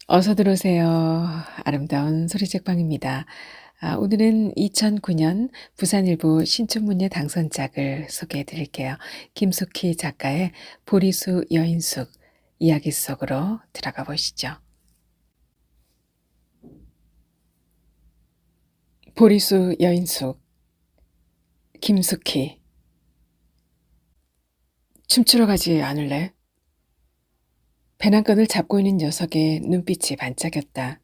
어서 들어오세요. 아름다운 소리책방입니다. 오늘은 2009년 부산일보 신춘문예 당선작을 소개해 드릴게요. 김숙희 작가의 보리수 여인숙 이야기 속으로 들어가 보시죠. 보리수 여인숙 김숙희. 춤추러 가지 않을래? 배낭끈을 잡고 있는 녀석의 눈빛이 반짝였다.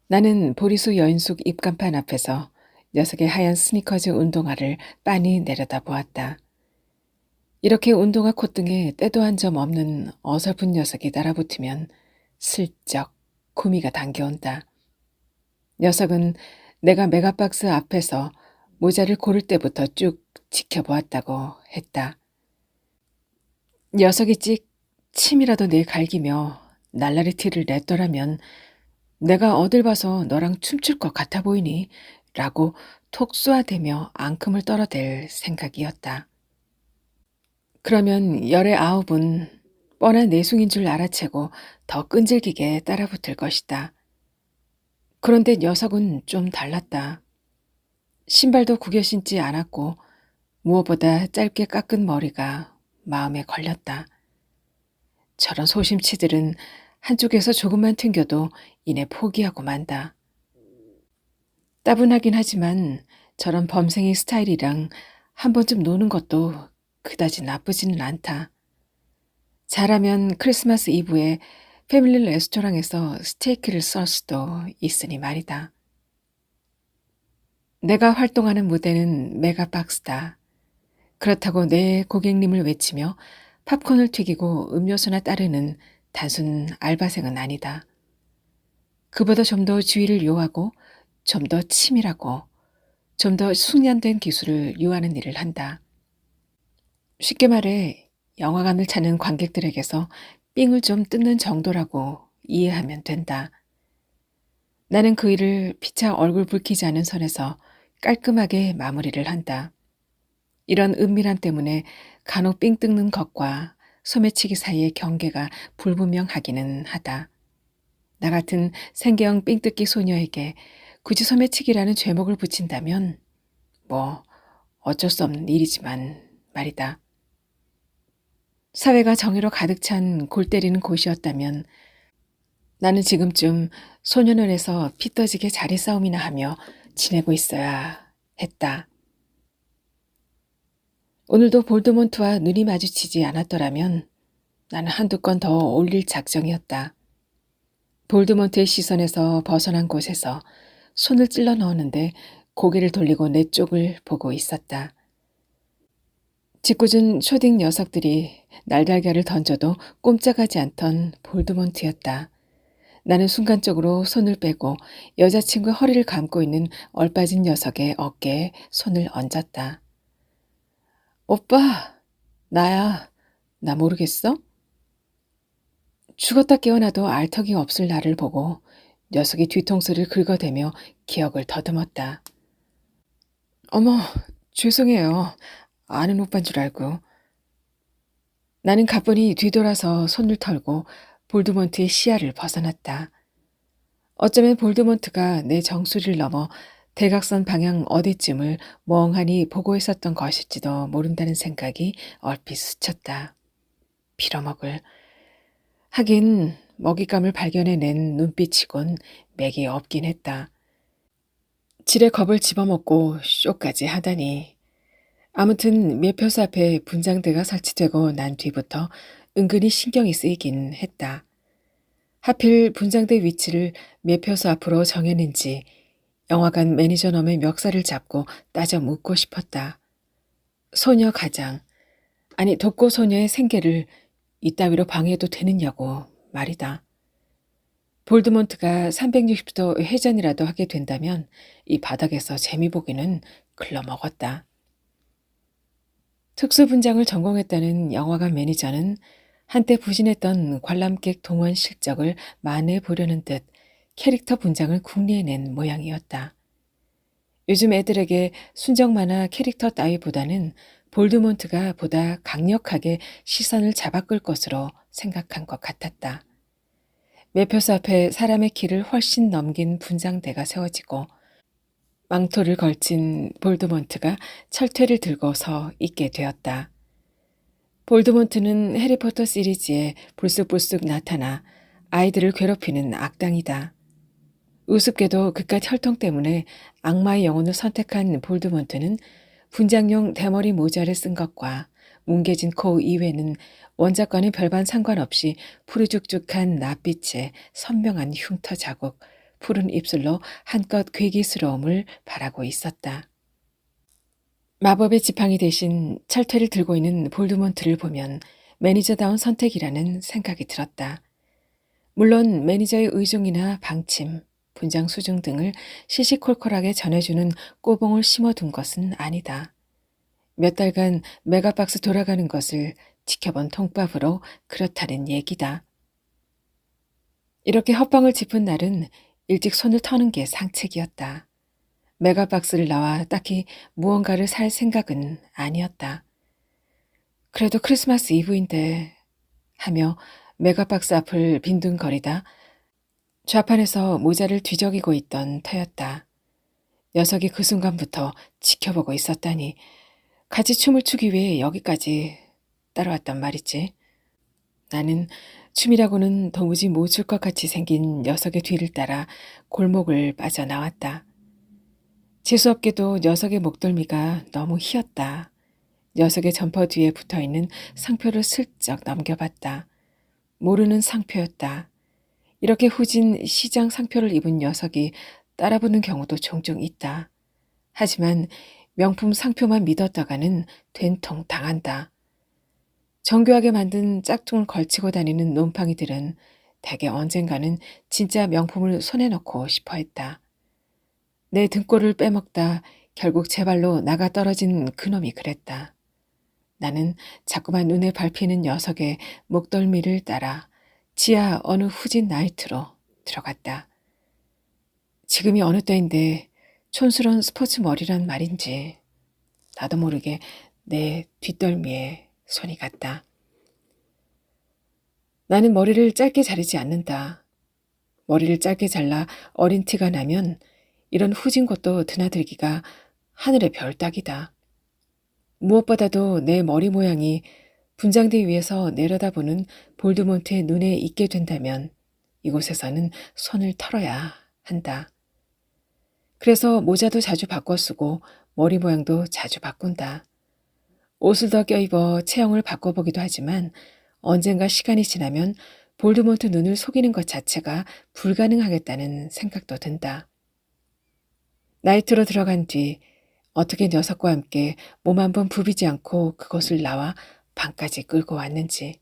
나는 보리수 여인숙 입간판 앞에서 녀석의 하얀 스니커즈 운동화를 빤히 내려다보았다. 이렇게 운동화 콧등에 때도 한 점 없는 어설픈 녀석이 따라붙으면 슬쩍 구미가 당겨온다. 녀석은 내가 메가박스 앞에서 모자를 고를 때부터 쭉 지켜보았다고 했다. 녀석이 찍 침이라도 내 갈기며 날라리 티를 냈더라면 내가 어딜 봐서 너랑 춤출 것 같아 보이니? 라고 톡 쏘아대며 앙큼을 떨어댈 생각이었다. 그러면 열의 아홉은 뻔한 내숭인 줄 알아채고 더 끈질기게 따라붙을 것이다. 그런데 녀석은 좀 달랐다. 신발도 구겨 신지 않았고 무엇보다 짧게 깎은 머리가 마음에 걸렸다. 저런 소심치들은 한쪽에서 조금만 튕겨도 이내 포기하고 만다. 따분하긴 하지만 저런 범생이 스타일이랑 한 번쯤 노는 것도 그다지 나쁘지는 않다. 잘하면 크리스마스 이브에 패밀리 레스토랑에서 스테이크를 썰 수도 있으니 말이다. 내가 활동하는 무대는 메가박스다. 그렇다고 내 고객님을 외치며 팝콘을 튀기고 음료수나 따르는 단순 알바생은 아니다. 그보다 좀 더 주의를 요하고 좀 더 치밀하고 좀 더 숙련된 기술을 요하는 일을 한다. 쉽게 말해 영화관을 찾는 관객들에게서 삥을 좀 뜯는 정도라고 이해하면 된다. 나는 그 일을 피차 얼굴 붉히지 않은 선에서 깔끔하게 마무리를 한다. 이런 은밀함 때문에 간혹 삥 뜯는 것과 소매치기 사이의 경계가 불분명하기는 하다. 나 같은 생계형 삥 뜯기 소녀에게 굳이 소매치기라는 죄목을 붙인다면 뭐 어쩔 수 없는 일이지만 말이다. 사회가 정의로 가득 찬 골 때리는 곳이었다면 나는 지금쯤 소년원에서 피 떠지게 자리 싸움이나 하며 지내고 있어야 했다. 오늘도 볼드몬트와 눈이 마주치지 않았더라면 나는 한두 건 더 올릴 작정이었다. 볼드몬트의 시선에서 벗어난 곳에서 손을 찔러 넣었는데 고개를 돌리고 내 쪽을 보고 있었다. 짓궂은 초딩 녀석들이 날달걀을 던져도 꼼짝하지 않던 볼드몬트였다. 나는 순간적으로 손을 빼고 여자친구의 허리를 감고 있는 얼빠진 녀석의 어깨에 손을 얹었다. 오빠, 나야. 나 모르겠어? 죽었다 깨어나도 알턱이 없을 나를 보고 녀석이 뒤통수를 긁어대며 기억을 더듬었다. 어머, 죄송해요. 아는 오빠인 줄 알고. 나는 가뿐히 뒤돌아서 손을 털고 볼드몬트의 시야를 벗어났다. 어쩌면 볼드몬트가 내 정수리를 넘어 대각선 방향 어디쯤을 멍하니 보고 있었던 것일지도 모른다는 생각이 얼핏 스쳤다. 빌어먹을. 하긴 먹잇감을 발견해낸 눈빛이곤 맥이 없긴 했다. 지레 겁을 집어먹고 쇼까지 하다니. 아무튼 매표소 앞에 분장대가 설치되고 난 뒤부터 은근히 신경이 쓰이긴 했다. 하필 분장대 위치를 매표소 앞으로 정했는지 영화관 매니저 놈의 멱살을 잡고 따져 묻고 싶었다. 소녀 가장, 아니 독고 소녀의 생계를 이따위로 방해해도 되느냐고 말이다. 볼드몬트가 360도 회전이라도 하게 된다면 이 바닥에서 재미 보기는 글러먹었다. 특수분장을 전공했다는 영화관 매니저는 한때 부진했던 관람객 동원 실적을 만회해 보려는 듯 캐릭터 분장을 궁리해낸 모양이었다. 요즘 애들에게 순정 만화 캐릭터 따위보다는 볼드몬트가 보다 강력하게 시선을 잡아끌 것으로 생각한 것 같았다. 매표소 앞에 사람의 키를 훨씬 넘긴 분장대가 세워지고 망토를 걸친 볼드몬트가 철퇴를 들고 서 있게 되었다. 볼드몬트는 해리포터 시리즈에 불쑥불쑥 나타나 아이들을 괴롭히는 악당이다. 우습게도 그깟 혈통 때문에 악마의 영혼을 선택한 볼드몬트는 분장용 대머리 모자를 쓴 것과 뭉개진 코 이외는 원작과는 별반 상관없이 푸르죽죽한 낯빛에 선명한 흉터 자국, 푸른 입술로 한껏 괴기스러움을 바라고 있었다. 마법의 지팡이 대신 철퇴를 들고 있는 볼드몬트를 보면 매니저다운 선택이라는 생각이 들었다. 물론 매니저의 의중이나 방침, 분장 수중 등을 시시콜콜하게 전해주는 꼬봉을 심어둔 것은 아니다. 몇 달간 메가박스 돌아가는 것을 지켜본 통밥으로 그렇다는 얘기다. 이렇게 헛방을 짚은 날은 일찍 손을 터는 게 상책이었다. 메가박스를 나와 딱히 무언가를 살 생각은 아니었다. 그래도 크리스마스 이브인데 하며 메가박스 앞을 빈둥거리다 좌판에서 모자를 뒤적이고 있던 터였다. 녀석이 그 순간부터 지켜보고 있었다니 같이 춤을 추기 위해 여기까지 따라왔단 말이지. 나는 춤이라고는 도무지 못 출 것 같이 생긴 녀석의 뒤를 따라 골목을 빠져나왔다. 재수없게도 녀석의 목덜미가 너무 희었다. 녀석의 점퍼 뒤에 붙어있는 상표를 슬쩍 넘겨봤다. 모르는 상표였다. 이렇게 후진 시장 상표를 입은 녀석이 따라붙는 경우도 종종 있다. 하지만 명품 상표만 믿었다가는 된통 당한다. 정교하게 만든 짝퉁을 걸치고 다니는 놈팡이들은 대개 언젠가는 진짜 명품을 손에 넣고 싶어 했다. 내 등골을 빼먹다 결국 제 발로 나가 떨어진 그놈이 그랬다. 나는 자꾸만 눈에 밟히는 녀석의 목덜미를 따라 지하 어느 후진 나이트로 들어갔다. 지금이 어느 때인데 촌스러운 스포츠 머리란 말인지 나도 모르게 내 뒷덜미에 손이 갔다. 나는 머리를 짧게 자르지 않는다. 머리를 짧게 잘라 어린 티가 나면 이런 후진 곳도 드나들기가 하늘의 별 따기다. 무엇보다도 내 머리 모양이 분장대 위에서 내려다보는 볼드몬트의 눈에 익게 된다면 이곳에서는 손을 털어야 한다. 그래서 모자도 자주 바꿔 쓰고 머리 모양도 자주 바꾼다. 옷을 더 껴입어 체형을 바꿔보기도 하지만 언젠가 시간이 지나면 볼드몬트 눈을 속이는 것 자체가 불가능하겠다는 생각도 든다. 나이트로 들어간 뒤 어떻게 녀석과 함께 몸 한 번 부비지 않고 그곳을 나와 방까지 끌고 왔는지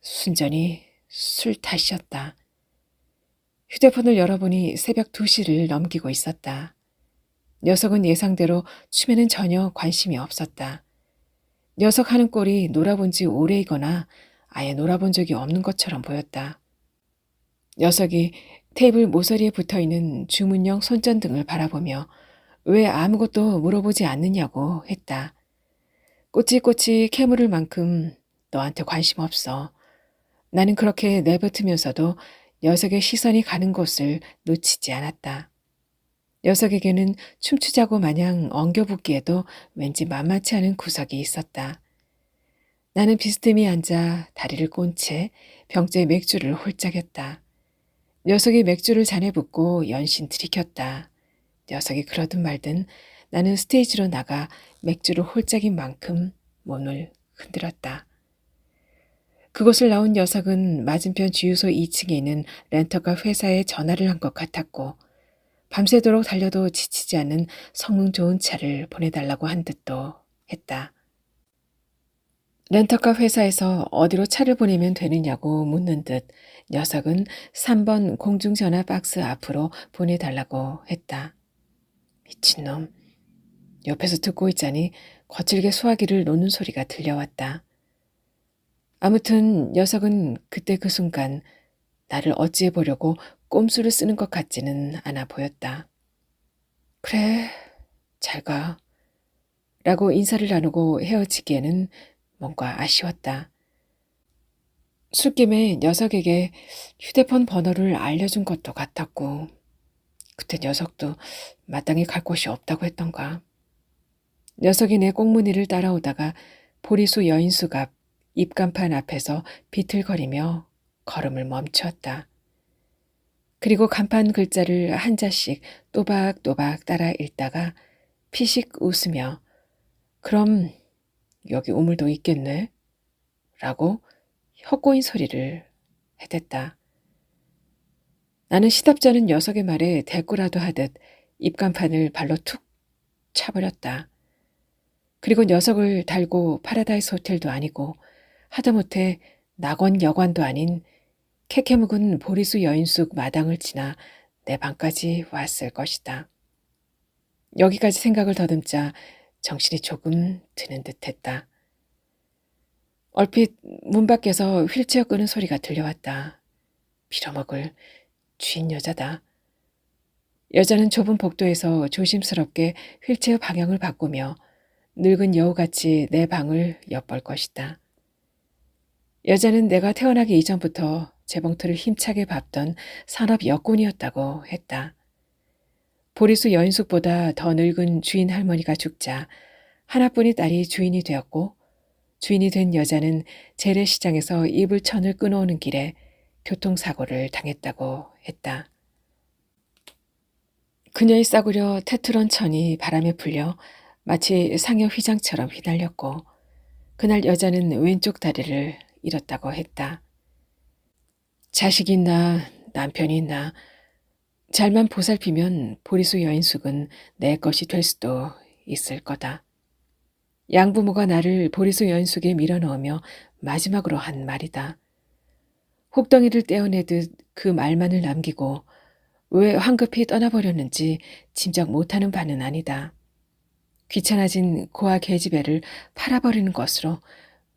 순전히 술 탓이었다. 휴대폰을 열어보니 새벽 2시를 넘기고 있었다. 녀석은 예상대로 춤에는 전혀 관심이 없었다. 녀석 하는 꼴이 놀아본 지 오래이거나 아예 놀아본 적이 없는 것처럼 보였다. 녀석이 테이블 모서리에 붙어있는 주문용 손전등을 바라보며 왜 아무것도 물어보지 않느냐고 했다. 꼬치꼬치 캐물을 만큼 너한테 관심 없어. 나는 그렇게 내뱉으면서도 녀석의 시선이 가는 곳을 놓치지 않았다. 녀석에게는 춤추자고 마냥 엉겨붙기에도 왠지 만만치 않은 구석이 있었다. 나는 비스듬히 앉아 다리를 꼰 채 병째 맥주를 홀짝였다. 녀석이 맥주를 잔에 붓고 연신 들이켰다. 녀석이 그러든 말든 나는 스테이지로 나가 맥주를 홀짝인 만큼 몸을 흔들었다. 그곳을 나온 녀석은 맞은편 주유소 2층에 있는 렌터카 회사에 전화를 한 것 같았고 밤새도록 달려도 지치지 않는 성능 좋은 차를 보내달라고 한 듯도 했다. 렌터카 회사에서 어디로 차를 보내면 되느냐고 묻는 듯 녀석은 3번 공중전화 박스 앞으로 보내달라고 했다. 미친놈. 옆에서 듣고 있자니 거칠게 소화기를 놓는 소리가 들려왔다. 아무튼 녀석은 그때 그 순간 나를 어찌해 보려고 꼼수를 쓰는 것 같지는 않아 보였다. 그래, 잘 가. 라고 인사를 나누고 헤어지기에는 뭔가 아쉬웠다. 술김에 녀석에게 휴대폰 번호를 알려준 것도 같았고, 그때 녀석도 마땅히 갈 곳이 없다고 했던가. 녀석이 내 꽁무니를 따라오다가 보리수 여인숙 앞 입간판 앞에서 비틀거리며 걸음을 멈추었다. 그리고 간판 글자를 한자씩 또박또박 따라 읽다가 피식 웃으며 그럼 여기 우물도 있겠네? 라고 혀꼬인 소리를 해댔다. 나는 시답잖은 녀석의 말에 대꾸라도 하듯 입간판을 발로 툭 차버렸다. 그리고 녀석을 달고 파라다이스 호텔도 아니고 하다못해 낙원 여관도 아닌 캐캐묵은 보리수 여인숙 마당을 지나 내 방까지 왔을 것이다. 여기까지 생각을 더듬자 정신이 조금 드는 듯했다. 얼핏 문 밖에서 휠체어 끄는 소리가 들려왔다. 빌어먹을 쥐인 여자다. 여자는 좁은 복도에서 조심스럽게 휠체어 방향을 바꾸며 늙은 여우같이 내 방을 엿볼 것이다. 여자는 내가 태어나기 이전부터 재봉틀을 힘차게 밟던 산업 여군이었다고 했다. 보리수 여인숙보다 더 늙은 주인 할머니가 죽자 하나뿐인 딸이 주인이 되었고 주인이 된 여자는 재래시장에서 이불천을 끊어오는 길에 교통사고를 당했다고 했다. 그녀의 싸구려 테트론 천이 바람에 불려 마치 상여 휘장처럼 휘날렸고 그날 여자는 왼쪽 다리를 잃었다고 했다. 자식이 있나 남편이 있나 잘만 보살피면 보리수 여인숙은 내 것이 될 수도 있을 거다. 양부모가 나를 보리수 여인숙에 밀어넣으며 마지막으로 한 말이다. 혹덩이를 떼어내듯 그 말만을 남기고 왜 황급히 떠나버렸는지 짐작 못하는 바는 아니다. 귀찮아진 고아 계집애를 팔아버리는 것으로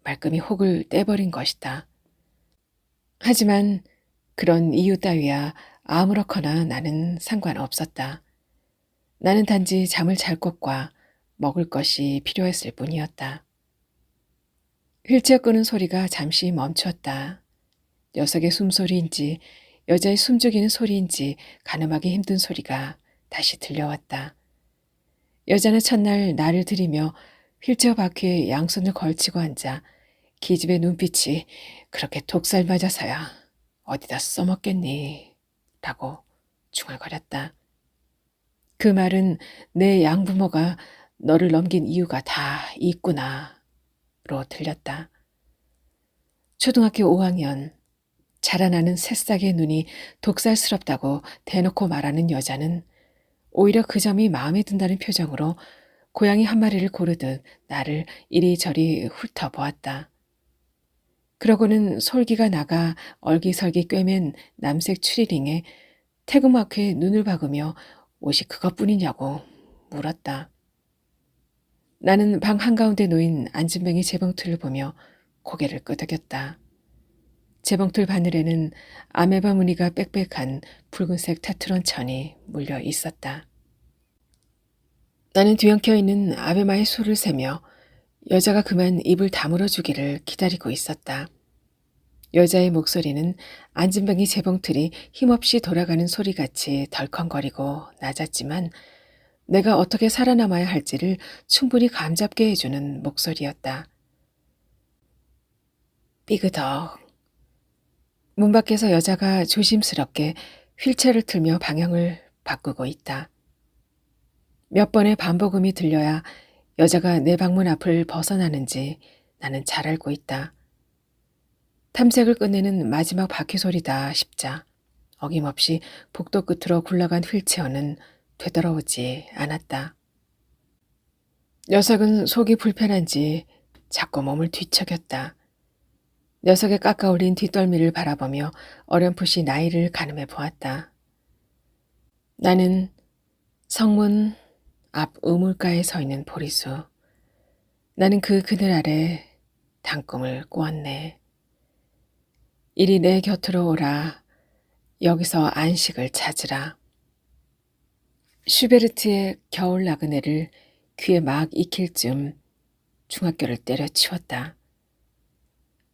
말끔히 혹을 떼버린 것이다. 하지만 그런 이유 따위야 아무렇거나 나는 상관없었다. 나는 단지 잠을 잘 것과 먹을 것이 필요했을 뿐이었다. 휠체어 끄는 소리가 잠시 멈추었다. 녀석의 숨소리인지 여자의 숨죽이는 소리인지 가늠하기 힘든 소리가 다시 들려왔다. 여자는 첫날 나를 들이며 휠체어 바퀴에 양손을 걸치고 앉아 기집의 눈빛이 그렇게 독살 맞아서야 어디다 써먹겠니? 라고 중얼거렸다. 그 말은 내 양부모가 너를 넘긴 이유가 다 있구나 로 들렸다. 초등학교 5학년 자라나는 새싹의 눈이 독살스럽다고 대놓고 말하는 여자는 오히려 그 점이 마음에 든다는 표정으로 고양이 한 마리를 고르듯 나를 이리저리 훑어보았다. 그러고는 솔기가 나가 얼기설기 꿰맨 남색 추리링에 태극마크에 눈을 박으며 옷이 그것뿐이냐고 물었다. 나는 방 한가운데 놓인 안진뱅이 재봉틀을 보며 고개를 끄덕였다. 재봉틀 바늘에는 아메바 무늬가 빽빽한 붉은색 테트론 천이 물려 있었다. 나는 뒤엉켜 있는 아베마의 수를 세며 여자가 그만 입을 다물어 주기를 기다리고 있었다. 여자의 목소리는 안진뱅이 재봉틀이 힘없이 돌아가는 소리같이 덜컹거리고 낮았지만 내가 어떻게 살아남아야 할지를 충분히 감잡게 해주는 목소리였다. 삐그덕. 문 밖에서 여자가 조심스럽게 휠체어를 틀며 방향을 바꾸고 있다. 몇 번의 반복음이 들려야 여자가 내 방문 앞을 벗어나는지 나는 잘 알고 있다. 탐색을 끝내는 마지막 바퀴 소리다 싶자 어김없이 복도 끝으로 굴러간 휠체어는 되돌아오지 않았다. 녀석은 속이 불편한지 자꾸 몸을 뒤척였다. 녀석의 깎아올린 뒷덜미를 바라보며 어렴풋이 나이를 가늠해 보았다. 나는 성문 앞 우물가에 서 있는 보리수. 나는 그 그늘 아래 단꿈을 꾸었네. 이리 내 곁으로 오라. 여기서 안식을 찾으라. 슈베르트의 겨울 나그네를 귀에 막 익힐 즈음 중학교를 때려치웠다.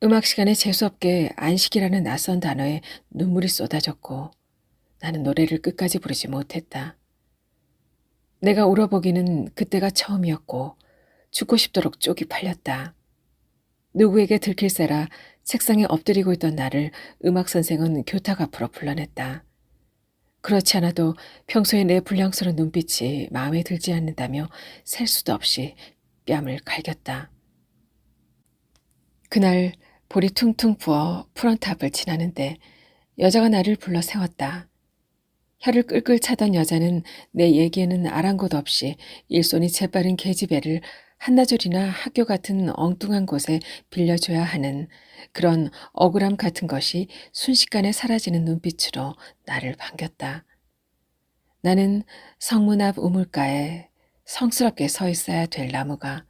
음악 시간에 재수없게 안식이라는 낯선 단어에 눈물이 쏟아졌고 나는 노래를 끝까지 부르지 못했다. 내가 울어보기는 그때가 처음이었고 죽고 싶도록 쪽이 팔렸다. 누구에게 들킬세라 책상에 엎드리고 있던 나를 음악 선생은 교탁 앞으로 불러냈다. 그렇지 않아도 평소에 내 불량스러운 눈빛이 마음에 들지 않는다며 셀 수도 없이 뺨을 갈겼다. 그날 볼이 퉁퉁 부어 프런트 앞을 지나는데 여자가 나를 불러 세웠다. 혀를 끌끌 차던 여자는 내 얘기에는 아랑곳 없이 일손이 재빠른 계집애를 한나절이나 학교 같은 엉뚱한 곳에 빌려줘야 하는 그런 억울함 같은 것이 순식간에 사라지는 눈빛으로 나를 반겼다. 나는 성문 앞 우물가에 성스럽게 서 있어야 될 나무가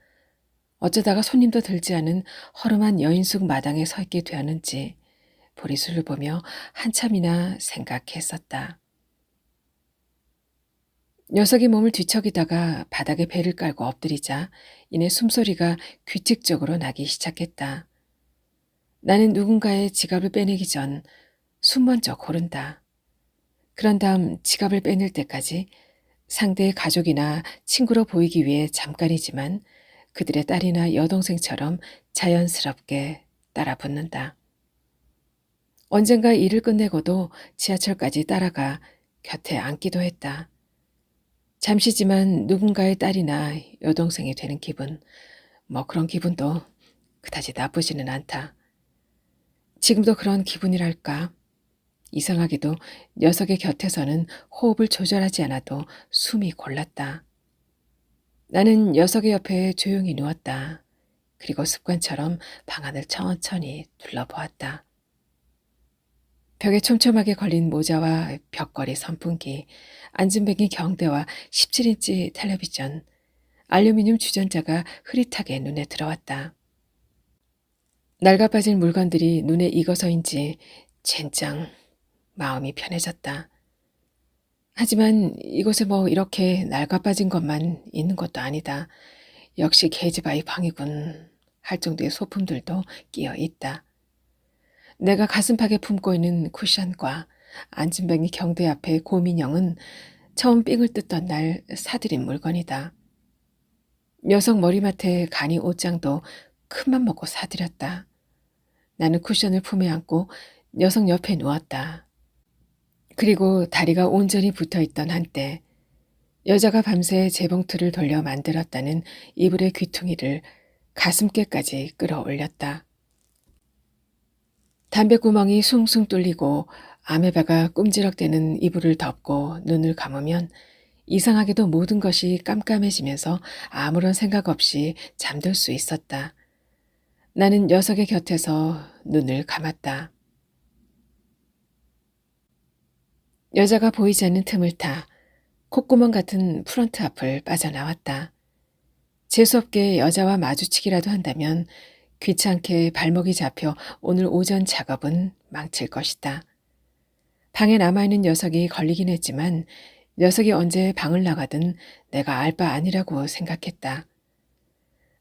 어쩌다가 손님도 들지 않은 허름한 여인숙 마당에 서 있게 되었는지 보리수를 보며 한참이나 생각했었다. 녀석이 몸을 뒤척이다가 바닥에 배를 깔고 엎드리자 이내 숨소리가 규칙적으로 나기 시작했다. 나는 누군가의 지갑을 빼내기 전 숨 먼저 고른다. 그런 다음 지갑을 빼낼 때까지 상대의 가족이나 친구로 보이기 위해 잠깐이지만 그들의 딸이나 여동생처럼 자연스럽게 따라 붙는다. 언젠가 일을 끝내고도 지하철까지 따라가 곁에 앉기도 했다. 잠시지만 누군가의 딸이나 여동생이 되는 기분, 뭐 그런 기분도 그다지 나쁘지는 않다. 지금도 그런 기분이랄까. 이상하게도 녀석의 곁에서는 호흡을 조절하지 않아도 숨이 골랐다. 나는 녀석의 옆에 조용히 누웠다. 그리고 습관처럼 방 안을 천천히 둘러보았다. 벽에 촘촘하게 걸린 모자와 벽걸이 선풍기, 앉은뱅이 경대와 17인치 텔레비전, 알루미늄 주전자가 흐릿하게 눈에 들어왔다. 낡아빠진 물건들이 눈에 익어서인지 젠장 마음이 편해졌다. 하지만 이곳에 뭐 이렇게 낡아빠진 것만 있는 것도 아니다. 역시 계집아이 방이군 할 정도의 소품들도 끼어 있다. 내가 가슴팍에 품고 있는 쿠션과 안진뱅이 경대 앞의 고민형은 처음 삥을 뜯던 날 사들인 물건이다. 녀석 머리맡에 간이 옷장도 큰맘 먹고 사들였다. 나는 쿠션을 품에 안고 녀석 옆에 누웠다. 그리고 다리가 온전히 붙어있던 한때 여자가 밤새 재봉틀을 돌려 만들었다는 이불의 귀퉁이를 가슴께까지 끌어올렸다. 담배구멍이 숭숭 뚫리고 아메바가 꼼지락대는 이불을 덮고 눈을 감으면 이상하게도 모든 것이 깜깜해지면서 아무런 생각 없이 잠들 수 있었다. 나는 녀석의 곁에서 눈을 감았다. 여자가 보이지 않는 틈을 타 콧구멍 같은 프런트 앞을 빠져나왔다. 재수없게 여자와 마주치기라도 한다면 귀찮게 발목이 잡혀 오늘 오전 작업은 망칠 것이다. 방에 남아있는 녀석이 걸리긴 했지만 녀석이 언제 방을 나가든 내가 알 바 아니라고 생각했다.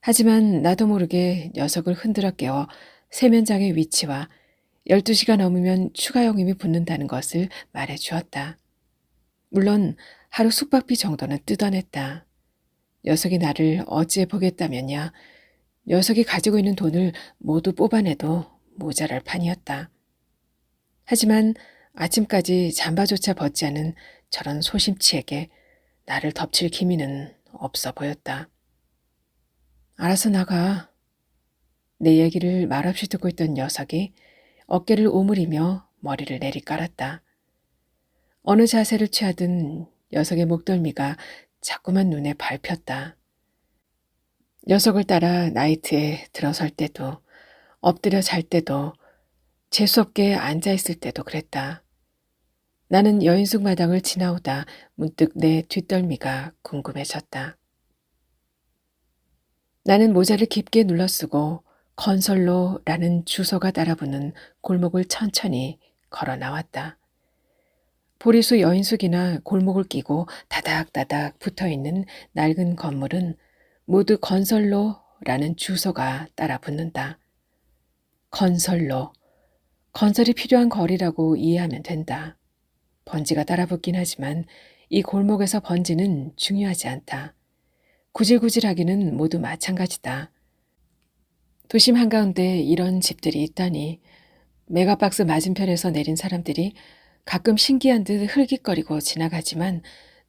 하지만 나도 모르게 녀석을 흔들어 깨워 세면장의 위치와 12시가 넘으면 추가 요금이 붙는다는 것을 말해 주었다. 물론 하루 숙박비 정도는 뜯어냈다. 녀석이 나를 어찌해 보겠다면야 녀석이 가지고 있는 돈을 모두 뽑아내도 모자랄 판이었다. 하지만 아침까지 잠바조차 벗지 않은 저런 소심치에게 나를 덮칠 기미는 없어 보였다. 알아서 나가. 내 얘기를 말없이 듣고 있던 녀석이 어깨를 오므리며 머리를 내리깔았다. 어느 자세를 취하든 녀석의 목덜미가 자꾸만 눈에 밟혔다. 녀석을 따라 나이트에 들어설 때도 엎드려 잘 때도 재수없게 앉아있을 때도 그랬다. 나는 여인숙 마당을 지나오다 문득 내 뒷덜미가 궁금해졌다. 나는 모자를 깊게 눌러쓰고 건설로라는 주소가 따라붙는 골목을 천천히 걸어 나왔다. 보리수 여인숙이나 골목을 끼고 다닥다닥 붙어있는 낡은 건물은 모두 건설로라는 주소가 따라 붙는다. 건설로. 건설이 필요한 거리라고 이해하면 된다. 번지가 따라붙긴 하지만 이 골목에서 번지는 중요하지 않다. 구질구질하기는 모두 마찬가지다. 도심 한가운데 이런 집들이 있다니. 메가박스 맞은편에서 내린 사람들이 가끔 신기한 듯 흘깃거리고 지나가지만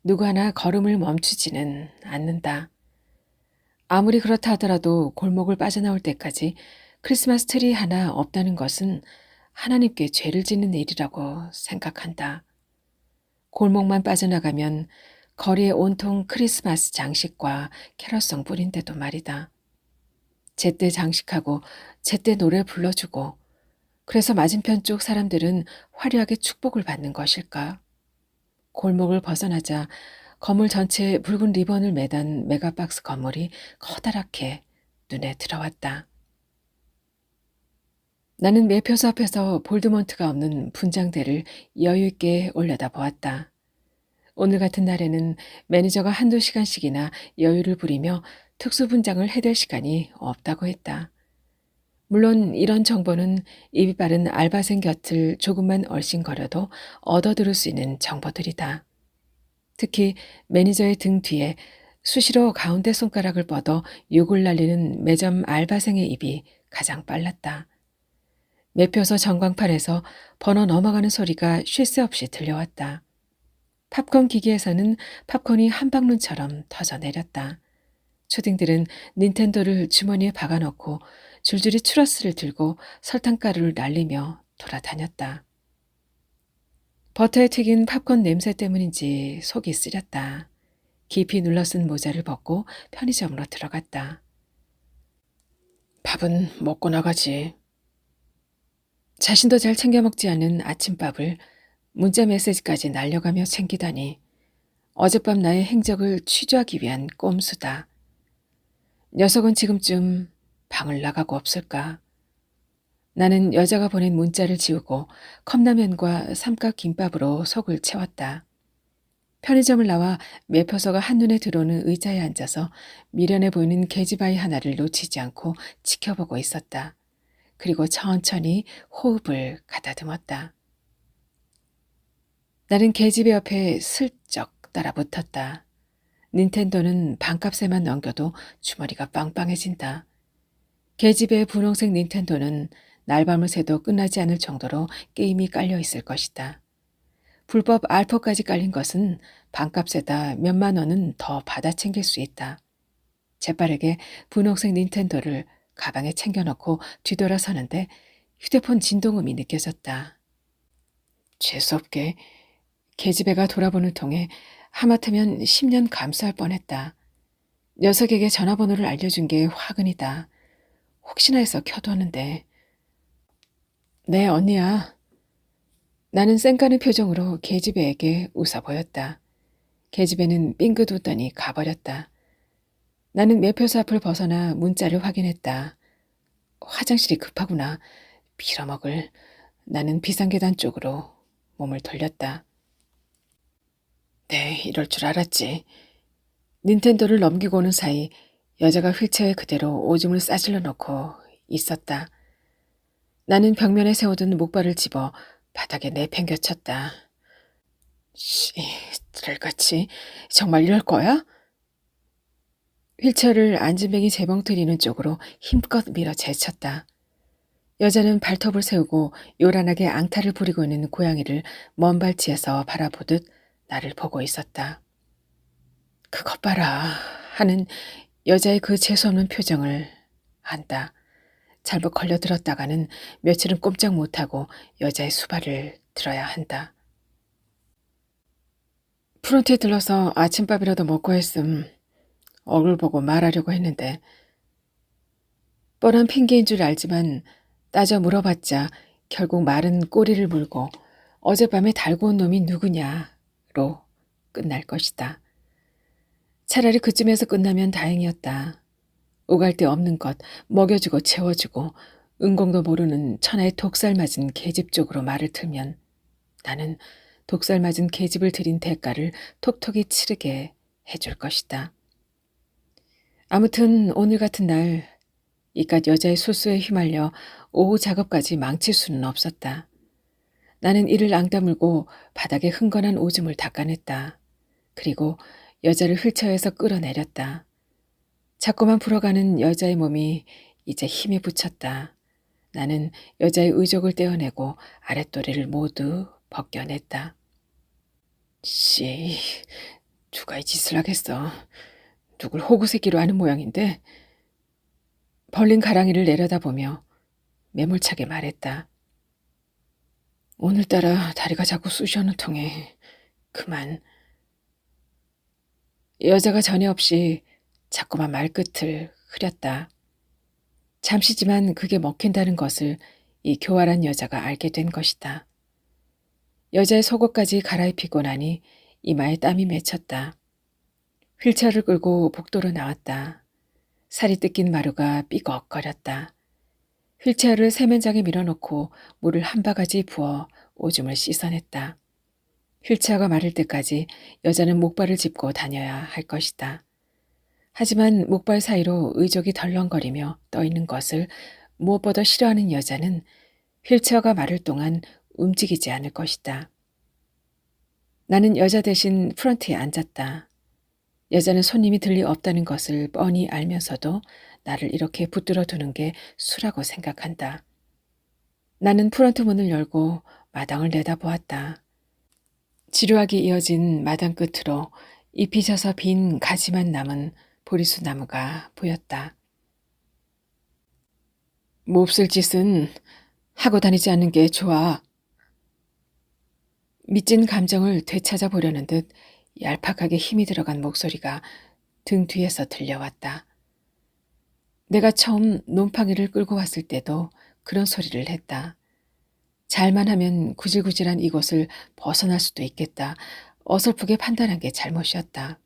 누구 하나 걸음을 멈추지는 않는다. 아무리 그렇다 하더라도 골목을 빠져나올 때까지 크리스마스 트리 하나 없다는 것은 하나님께 죄를 짓는 일이라고 생각한다. 골목만 빠져나가면 거리에 온통 크리스마스 장식과 캐럴송 뿌린데도 말이다. 제때 장식하고 제때 노래 불러주고 그래서 맞은편 쪽 사람들은 화려하게 축복을 받는 것일까? 골목을 벗어나자 건물 전체에 붉은 리본을 매단 메가박스 건물이 커다랗게 눈에 들어왔다. 나는 매표소 앞에서 볼드몬트가 없는 분장대를 여유있게 올려다보았다. 오늘 같은 날에는 매니저가 한두 시간씩이나 여유를 부리며 특수분장을 해댈 시간이 없다고 했다. 물론 이런 정보는 입이 빠른 알바생 곁을 조금만 얼씬거려도 얻어들을 수 있는 정보들이다. 특히 매니저의 등 뒤에 수시로 가운데 손가락을 뻗어 욕을 날리는 매점 알바생의 입이 가장 빨랐다. 매표소 전광판에서 번호 넘어가는 소리가 쉴 새 없이 들려왔다. 팝콘 기기에서는 팝콘이 한 방울처럼 터져내렸다. 초딩들은 닌텐도를 주머니에 박아넣고 줄줄이 추러스를 들고 설탕가루를 날리며 돌아다녔다. 버터에 튀긴 팝콘 냄새 때문인지 속이 쓰렸다. 깊이 눌러쓴 모자를 벗고 편의점으로 들어갔다. 밥은 먹고 나가지. 자신도 잘 챙겨 먹지 않은 아침밥을 문자 메시지까지 날려가며 챙기다니 어젯밤 나의 행적을 취조하기 위한 꼼수다. 녀석은 지금쯤 방을 나가고 없을까? 나는 여자가 보낸 문자를 지우고 컵라면과 삼각김밥으로 속을 채웠다. 편의점을 나와 매표소가 한눈에 들어오는 의자에 앉아서 미련해 보이는 계집아이 하나를 놓치지 않고 지켜보고 있었다. 그리고 천천히 호흡을 가다듬었다. 나는 계집애 옆에 슬쩍 따라붙었다. 닌텐도는 반값에만 넘겨도 주머니가 빵빵해진다. 계집애의 분홍색 닌텐도는 날밤을 새도 끝나지 않을 정도로 게임이 깔려 있을 것이다. 불법 알포까지 깔린 것은 반값에다 몇만 원은 더 받아 챙길 수 있다. 재빠르게 분홍색 닌텐도를 가방에 챙겨넣고 뒤돌아서는데 휴대폰 진동음이 느껴졌다. 재수없게 계집애가 돌아보는 통에 하마터면 10년 감수할 뻔했다. 녀석에게 전화번호를 알려준 게 화근이다. 혹시나 해서 켜두었는데. 네, 언니야. 나는 쌩까는 표정으로 계집애에게 웃어 보였다. 계집애는 삥긋 웃더니 가버렸다. 나는 매표소 앞을 벗어나 문자를 확인했다. 화장실이 급하구나. 빌어먹을. 나는 비상계단 쪽으로 몸을 돌렸다. 네, 이럴 줄 알았지. 닌텐도를 넘기고 오는 사이 여자가 휠체어에 그대로 오줌을 싸질러 놓고 있었다. 나는 벽면에 세워둔 목발을 집어 바닥에 내팽겨쳤다. 씨, 들같이 정말 이럴 거야? 휠체어를 안진뱅이 재봉틀이는 쪽으로 힘껏 밀어 제쳤다. 여자는 발톱을 세우고 요란하게 앙탈을 부리고 있는 고양이를 먼 발치에서 바라보듯 나를 보고 있었다. 그것 봐라 하는 여자의 그 재수없는 표정을 안다. 잘못 걸려들었다가는 며칠은 꼼짝 못하고 여자의 수발을 들어야 한다. 프론트에 들러서 아침밥이라도 먹고 했음. 얼굴 보고 말하려고 했는데 뻔한 핑계인 줄 알지만 따져 물어봤자 결국 말은 꼬리를 물고 어젯밤에 달고 온 놈이 누구냐로 끝날 것이다. 차라리 그쯤에서 끝나면 다행이었다. 오갈 데 없는 것 먹여주고 채워주고 은공도 모르는 천하의 독살 맞은 계집 쪽으로 말을 틀면 나는 독살 맞은 계집을 들인 대가를 톡톡히 치르게 해줄 것이다. 아무튼 오늘 같은 날 이깟 여자의 술수에 휘말려 오후 작업까지 망칠 수는 없었다. 나는 이를 앙다물고 바닥에 흥건한 오줌을 닦아냈다. 그리고 여자를 휠체어에서 끌어내렸다. 자꾸만 불어가는 여자의 몸이 이제 힘에 부쳤다. 나는 여자의 의족을 떼어내고 아랫도리를 모두 벗겨냈다. 씨, 누가 이 짓을 하겠어. 누굴 호구새끼로 하는 모양인데. 벌린 가랑이를 내려다보며 매몰차게 말했다. 오늘따라 다리가 자꾸 쑤셔는 통해. 그만. 여자가 전혀 없이 자꾸만 말끝을 흐렸다. 잠시지만 그게 먹힌다는 것을 이 교활한 여자가 알게 된 것이다. 여자의 속옷까지 갈아입히고 나니 이마에 땀이 맺혔다. 휠체어를 끌고 복도로 나왔다. 살이 뜯긴 마루가 삐걱거렸다. 휠체어를 세면장에 밀어놓고 물을 한 바가지 부어 오줌을 씻어냈다. 휠체어가 마를 때까지 여자는 목발을 짚고 다녀야 할 것이다. 하지만 목발 사이로 의족이 덜렁거리며 떠있는 것을 무엇보다 싫어하는 여자는 휠체어가 마를 동안 움직이지 않을 것이다. 나는 여자 대신 프런트에 앉았다. 여자는 손님이 들리 없다는 것을 뻔히 알면서도 나를 이렇게 붙들어 두는 게 수라고 생각한다. 나는 프런트 문을 열고 마당을 내다보았다. 지루하게 이어진 마당 끝으로 잎이 져서 빈 가지만 남은 보리수 나무가 보였다. 몹쓸 짓은 하고 다니지 않는 게 좋아. 미찐 감정을 되찾아 보려는 듯 얄팍하게 힘이 들어간 목소리가 등 뒤에서 들려왔다. 내가 처음 놈팡이를 끌고 왔을 때도 그런 소리를 했다. 잘만 하면 구질구질한 이곳을 벗어날 수도 있겠다. 어설프게 판단한 게 잘못이었다.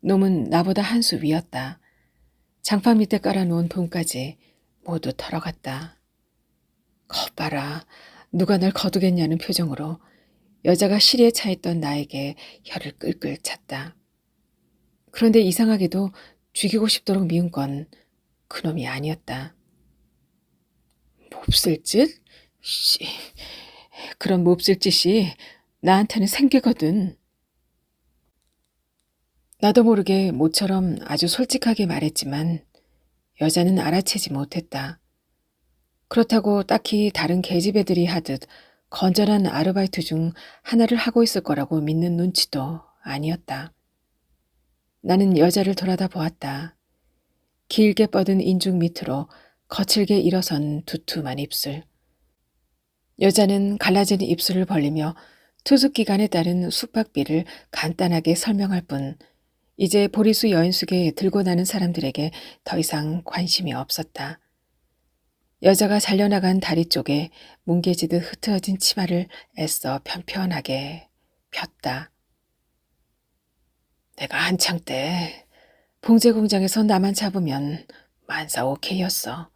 놈은 나보다 한 수 위였다. 장판 밑에 깔아놓은 돈까지 모두 털어갔다. 겉봐라. 누가 날 거두겠냐는 표정으로 여자가 시리에 차있던 나에게 혀를 끌끌 찼다. 그런데 이상하게도 죽이고 싶도록 미운 건 그놈이 아니었다. 몹쓸 짓? 씨, 그런 몹쓸 짓이 나한테는 생계거든. 나도 모르게 모처럼 아주 솔직하게 말했지만 여자는 알아채지 못했다. 그렇다고 딱히 다른 계집애들이 하듯 건전한 아르바이트 중 하나를 하고 있을 거라고 믿는 눈치도 아니었다. 나는 여자를 돌아다 보았다. 길게 뻗은 인중 밑으로 거칠게 일어선 두툼한 입술. 여자는 갈라진 입술을 벌리며 투숙기간에 따른 숙박비를 간단하게 설명할 뿐 이제 보리수 여인숙에 들고 나는 사람들에게 더 이상 관심이 없었다. 여자가 잘려나간 다리 쪽에 뭉개지듯 흐트러진 치마를 애써 편편하게 폈다. 내가 한창 때 봉제 공장에서 나만 잡으면 만사 오케이였어.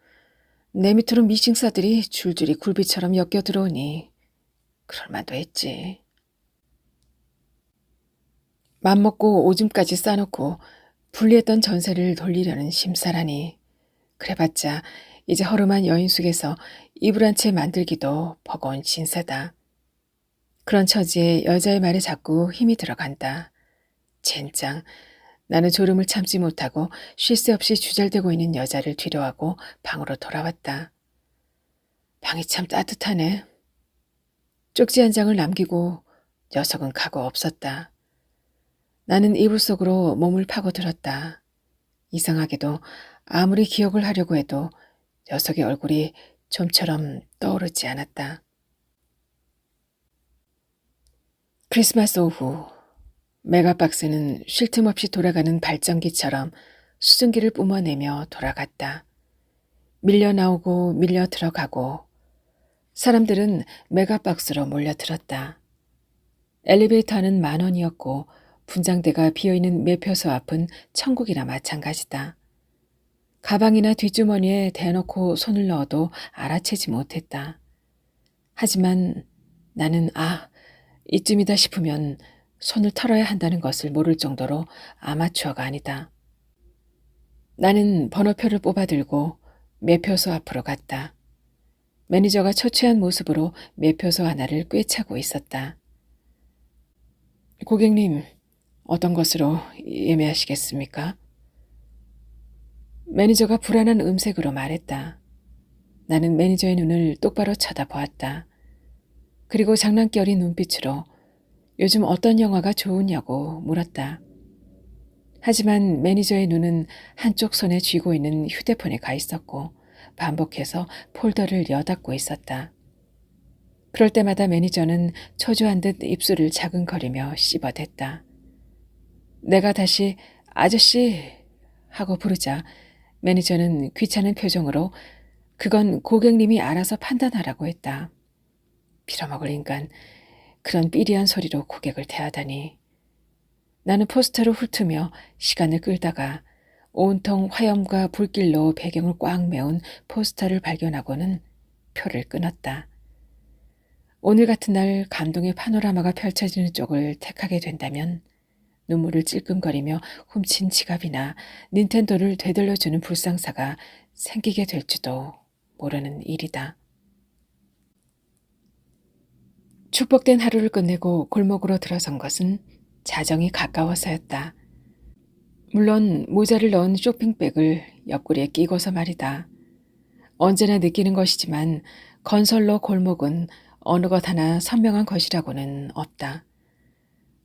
내 밑으로 미싱사들이 줄줄이 굴비처럼 엮여 들어오니 그럴만도 했지. 맘먹고 오줌까지 싸놓고 불리했던 전세를 돌리려는 심사라니. 그래봤자 이제 허름한 여인숙에서 이불 한 채 만들기도 버거운 신세다. 그런 처지에 여자의 말에 자꾸 힘이 들어간다. 젠장, 나는 졸음을 참지 못하고 쉴 새 없이 주절되고 있는 여자를 뒤로하고 방으로 돌아왔다. 방이 참 따뜻하네. 쪽지 한 장을 남기고 녀석은 가고 없었다. 나는 이불 속으로 몸을 파고들었다. 이상하게도 아무리 기억을 하려고 해도 녀석의 얼굴이 좀처럼 떠오르지 않았다. 크리스마스 오후 메가박스는 쉴 틈 없이 돌아가는 발전기처럼 수증기를 뿜어내며 돌아갔다. 밀려 나오고 밀려 들어가고 사람들은 메가박스로 몰려들었다. 엘리베이터는 10,000원이었고 분장대가 비어있는 매표소 앞은 천국이나 마찬가지다. 가방이나 뒷주머니에 대놓고 손을 넣어도 알아채지 못했다. 하지만 나는 이쯤이다 싶으면 손을 털어야 한다는 것을 모를 정도로 아마추어가 아니다. 나는 번호표를 뽑아들고 매표소 앞으로 갔다. 매니저가 초췌한 모습으로 매표소 하나를 꿰차고 있었다. 고객님, 어떤 것으로 예매하시겠습니까? 매니저가 불안한 음색으로 말했다. 나는 매니저의 눈을 똑바로 쳐다보았다. 그리고 장난기 어린 눈빛으로 요즘 어떤 영화가 좋으냐고 물었다. 하지만 매니저의 눈은 한쪽 손에 쥐고 있는 휴대폰에 가 있었고 반복해서 폴더를 여닫고 있었다. 그럴 때마다 매니저는 초조한 듯 입술을 자근거리며 씹어댔다. 내가 다시 아저씨 하고 부르자 매니저는 귀찮은 표정으로 그건 고객님이 알아서 판단하라고 했다. 빌어먹을 인간, 그런 삐리한 소리로 고객을 대하다니. 나는 포스터를 훑으며 시간을 끌다가 온통 화염과 불길로 배경을 꽉 메운 포스터를 발견하고는 표를 끊었다. 오늘 같은 날 감동의 파노라마가 펼쳐지는 쪽을 택하게 된다면 눈물을 찔끔거리며 훔친 지갑이나 닌텐도를 되돌려주는 불상사가 생기게 될지도 모르는 일이다. 축복된 하루를 끝내고 골목으로 들어선 것은 자정이 가까워서였다. 물론 모자를 넣은 쇼핑백을 옆구리에 끼고서 말이다. 언제나 느끼는 것이지만 건설로 골목은 어느 것 하나 선명한 것이라고는 없다.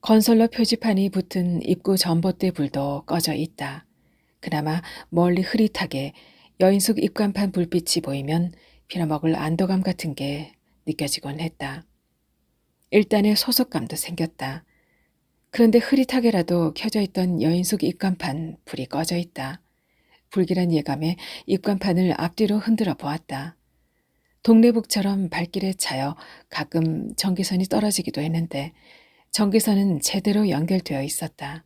건설로 표지판이 붙은 입구 전봇대 불도 꺼져 있다. 그나마 멀리 흐릿하게 여인숙 입간판 불빛이 보이면 빌어먹을 안도감 같은 게 느껴지곤 했다. 일단의 소속감도 생겼다. 그런데 흐릿하게라도 켜져 있던 여인숙 입간판 불이 꺼져 있다. 불길한 예감에 입간판을 앞뒤로 흔들어 보았다. 동네북처럼 발길에 차여 가끔 전기선이 떨어지기도 했는데 전기선은 제대로 연결되어 있었다.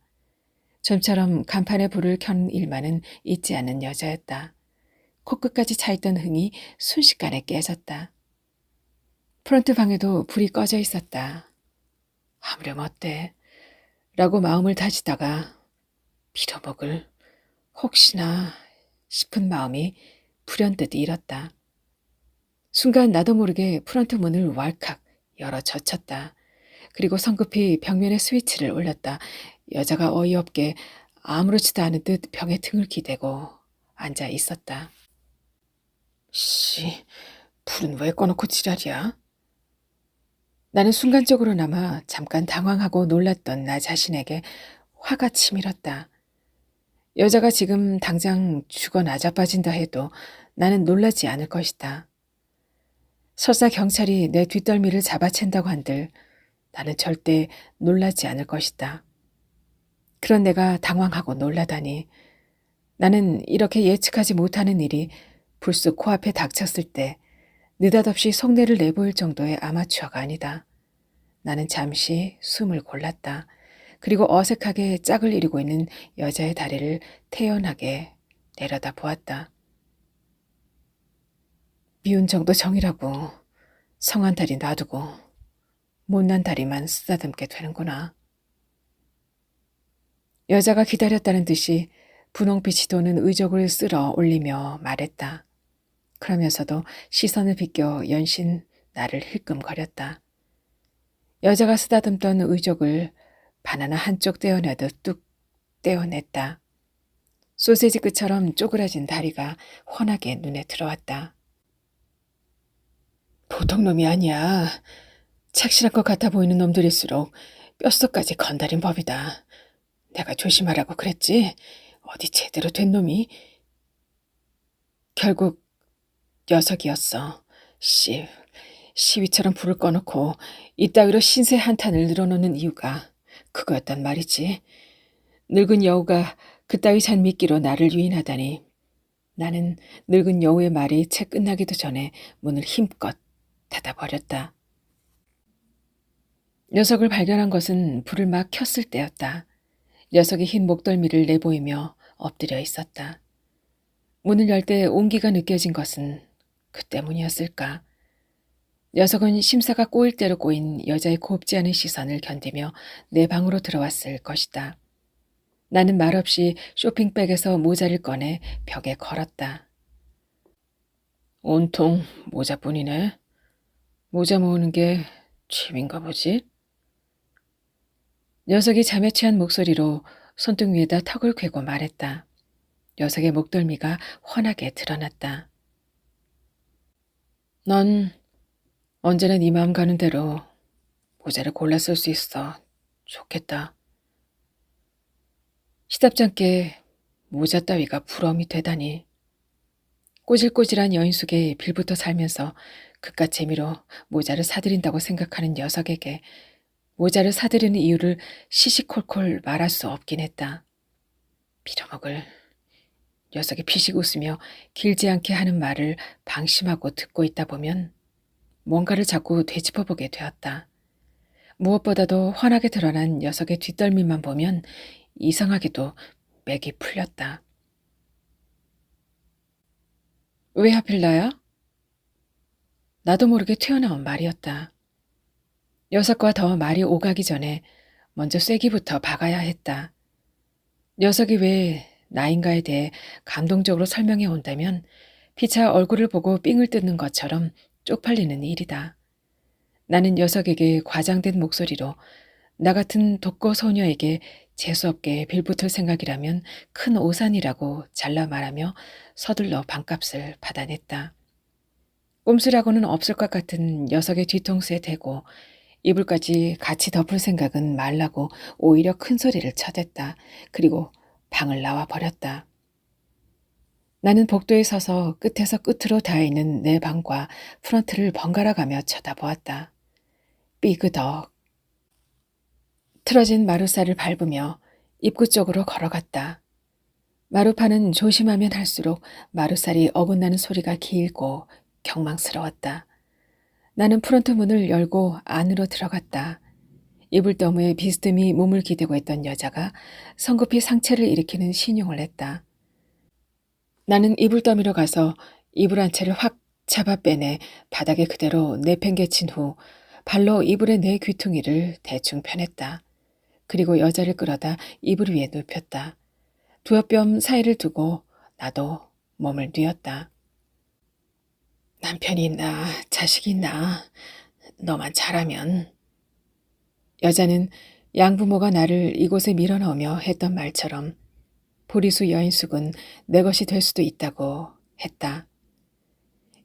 좀처럼 간판에 불을 켠 일만은 있지 않은 여자였다. 코끝까지 차있던 흥이 순식간에 깨졌다. 프런트 방에도 불이 꺼져 있었다. 하무렴 어때? 라고 마음을 다지다가 빌어먹을 혹시나 싶은 마음이 불현듯 일었다. 순간 나도 모르게 프런트 문을 왈칵 열어 젖혔다. 그리고 성급히 벽면에 스위치를 올렸다. 여자가 어이없게 아무렇지도 않은 듯 벽에 등을 기대고 앉아 있었다. 씨, 불은 왜 꺼놓고 지랄이야? 나는 순간적으로나마 잠깐 당황하고 놀랐던 나 자신에게 화가 치밀었다. 여자가 지금 당장 죽어 나자빠진다 해도 나는 놀라지 않을 것이다. 설사 경찰이 내 뒷덜미를 잡아챈다고 한들 나는 절대 놀라지 않을 것이다. 그런 내가 당황하고 놀라다니. 나는 이렇게 예측하지 못하는 일이 불쑥 코앞에 닥쳤을 때 느닷없이 속내를 내보일 정도의 아마추어가 아니다. 나는 잠시 숨을 골랐다. 그리고 어색하게 짝을 이루고 있는 여자의 다리를 태연하게 내려다 보았다. 미운 정도 정이라고 성한 다리 놔두고 못난 다리만 쓰다듬게 되는구나. 여자가 기다렸다는 듯이 분홍빛이 도는 의족을 쓸어 올리며 말했다. 그러면서도 시선을 비껴 연신 나를 힐끔거렸다. 여자가 쓰다듬던 의족을 바나나 한쪽 떼어내듯 뚝 떼어냈다. 소세지 끝처럼 쪼그라진 다리가 훤하게 눈에 들어왔다. 보통 놈이 아니야. 착실한 것 같아 보이는 놈들일수록 뼛속까지 건드린 법이다. 내가 조심하라고 그랬지? 어디 제대로 된 놈이? 결국 녀석이었어. 시위처럼 불을 꺼놓고 이따위로 신세 한탄을 늘어놓는 이유가 그거였단 말이지. 늙은 여우가 그따위 잔미끼로 나를 유인하다니. 나는 늙은 여우의 말이 채 끝나기도 전에 문을 힘껏 닫아버렸다. 녀석을 발견한 것은 불을 막 켰을 때였다. 녀석이 흰 목덜미를 내보이며 엎드려 있었다. 문을 열 때 온기가 느껴진 것은 그 때문이었을까. 녀석은 심사가 꼬일 대로 꼬인 여자의 곱지 않은 시선을 견디며 내 방으로 들어왔을 것이다. 나는 말없이 쇼핑백에서 모자를 꺼내 벽에 걸었다. 온통 모자뿐이네. 모자 모으는 게 취미인가 보지? 녀석이 잠에 취한 목소리로 손등 위에다 턱을 괴고 말했다. 녀석의 목덜미가 훤하게 드러났다. 넌 언제나 네 마음 가는 대로 모자를 골라 쓸 수 있어. 좋겠다. 시답지 않게 모자 따위가 부러움이 되다니. 꼬질꼬질한 여인 속에 빌부터 살면서 그깟 재미로 모자를 사들인다고 생각하는 녀석에게 모자를 사들이는 이유를 시시콜콜 말할 수 없긴 했다. 빌어먹을. 녀석이 피식 웃으며 길지 않게 하는 말을 방심하고 듣고 있다 보면 뭔가를 자꾸 되짚어보게 되었다. 무엇보다도 환하게 드러난 녀석의 뒷덜미만 보면 이상하게도 맥이 풀렸다. 왜 하필 나야? 나도 모르게 튀어나온 말이었다. 녀석과 더 말이 오가기 전에 먼저 쐐기부터 박아야 했다. 녀석이 왜 나인가에 대해 감동적으로 설명해 온다면 피차 얼굴을 보고 삥을 뜯는 것처럼 쪽팔리는 일이다. 나는 녀석에게 과장된 목소리로 나 같은 독거 소녀에게 재수없게 빌붙을 생각이라면 큰 오산이라고 잘라 말하며 서둘러 반값을 받아냈다. 꼼수라고는 없을 것 같은 녀석의 뒤통수에 대고 이불까지 같이 덮을 생각은 말라고 오히려 큰 소리를 쳐댔다. 그리고 방을 나와 버렸다. 나는 복도에 서서 끝에서 끝으로 닿아 있는 내 방과 프런트를 번갈아 가며 쳐다보았다. 삐그덕. 틀어진 마루살을 밟으며 입구 쪽으로 걸어갔다. 마루판은 조심하면 할수록 마루살이 어긋나는 소리가 길고 경망스러웠다. 나는 프런트 문을 열고 안으로 들어갔다. 이불더미에 비스듬히 몸을 기대고 있던 여자가 성급히 상체를 일으키는 신용을 했다. 나는 이불더미로 가서 이불 한 채를 확 잡아 빼내 바닥에 그대로 내팽개친 후 발로 이불의 내 귀퉁이를 대충 펴냈다. 그리고 여자를 끌어다 이불 위에 눕혔다. 두어 뼘 사이를 두고 나도 몸을 뉘었다. 남편이 있나 자식이 있나 너만 잘하면. 여자는 양부모가 나를 이곳에 밀어넣으며 했던 말처럼 보리수 여인숙은 내 것이 될 수도 있다고 했다.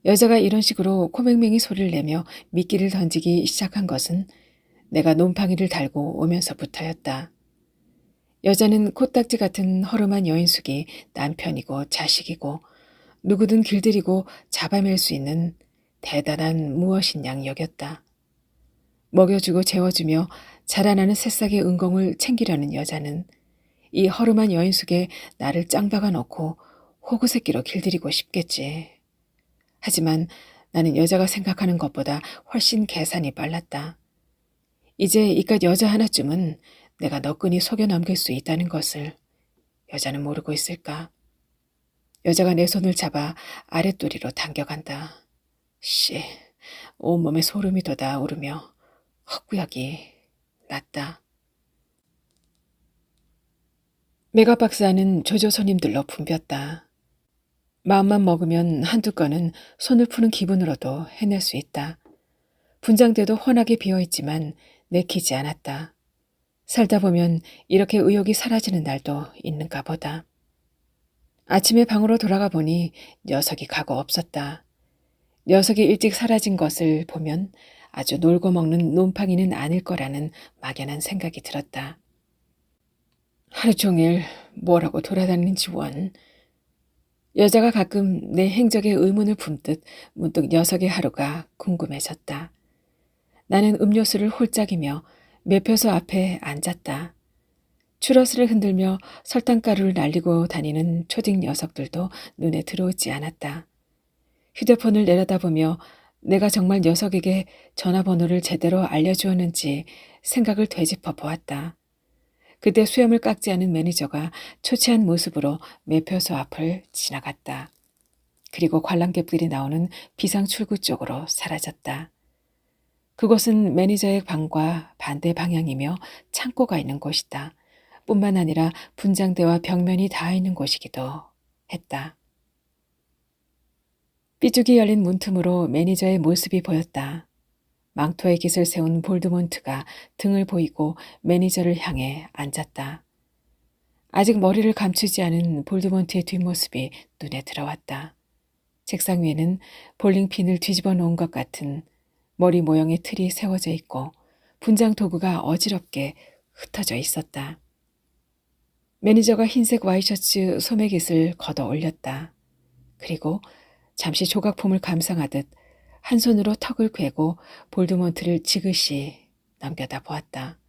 여자가 이런 식으로 코맹맹이 소리를 내며 미끼를 던지기 시작한 것은 내가 놈팡이를 달고 오면서부터였다. 여자는 코딱지 같은 허름한 여인숙이 남편이고 자식이고 누구든 길들이고 잡아맬 수 있는 대단한 무엇인 양 여겼다. 먹여주고 재워주며 자라나는 새싹의 은공을 챙기려는 여자는 이 허름한 여인숙에 나를 짱박아 놓고 호구새끼로 길들이고 싶겠지. 하지만 나는 여자가 생각하는 것보다 훨씬 계산이 빨랐다. 이제 이깟 여자 하나쯤은 내가 너끈히 속여 넘길 수 있다는 것을 여자는 모르고 있을까? 여자가 내 손을 잡아 아랫도리로 당겨간다. 씨, 온몸에 소름이 돋아 오르며 헛구역이 났다. 메가박스 안은 조조 손님들로 붐볐다. 마음만 먹으면 한두 건은 손을 푸는 기분으로도 해낼 수 있다. 분장대도 훤하게 비어있지만 내키지 않았다. 살다 보면 이렇게 의욕이 사라지는 날도 있는가 보다. 아침에 방으로 돌아가 보니 녀석이 가고 없었다. 녀석이 일찍 사라진 것을 보면 아주 놀고 먹는 놈팡이는 아닐 거라는 막연한 생각이 들었다. 하루 종일 뭐라고 돌아다니는지 원. 여자가 가끔 내 행적에 의문을 품듯 문득 녀석의 하루가 궁금해졌다. 나는 음료수를 홀짝이며 매표소 앞에 앉았다. 추러스를 흔들며 설탕가루를 날리고 다니는 초딩 녀석들도 눈에 들어오지 않았다. 휴대폰을 내려다보며 내가 정말 녀석에게 전화번호를 제대로 알려주었는지 생각을 되짚어 보았다. 그때 수염을 깎지 않은 매니저가 초췌한 모습으로 매표소 앞을 지나갔다. 그리고 관람객들이 나오는 비상 출구 쪽으로 사라졌다. 그곳은 매니저의 방과 반대 방향이며 창고가 있는 곳이다. 뿐만 아니라 분장대와 벽면이 닿아 있는 곳이기도 했다. 삐죽이 열린 문틈으로 매니저의 모습이 보였다. 망토에 깃을 세운 볼드몬트가 등을 보이고 매니저를 향해 앉았다. 아직 머리를 감추지 않은 볼드몬트의 뒷모습이 눈에 들어왔다. 책상 위에는 볼링핀을 뒤집어 놓은 것 같은 머리 모형의 틀이 세워져 있고 분장 도구가 어지럽게 흩어져 있었다. 매니저가 흰색 와이셔츠 소매깃을 걷어 올렸다. 그리고 잠시 조각품을 감상하듯 한 손으로 턱을 괴고 볼드몬트를 지그시 넘겨다 보았다.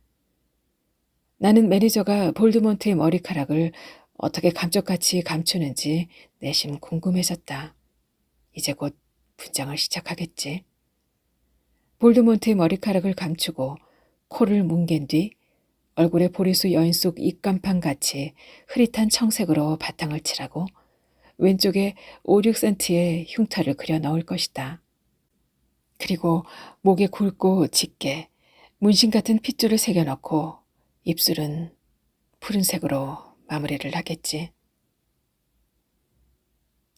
나는 매니저가 볼드몬트의 머리카락을 어떻게 감쪽같이 감추는지 내심 궁금해졌다. 이제 곧 분장을 시작하겠지. 볼드몬트의 머리카락을 감추고 코를 뭉갠 뒤 얼굴에 보리수 여인 속 입간판같이 흐릿한 청색으로 바탕을 칠하고 왼쪽에 5, 6cm의 흉터를 그려 넣을 것이다. 그리고 목에 굵고 짙게 문신 같은 핏줄을 새겨넣고 입술은 푸른색으로 마무리를 하겠지.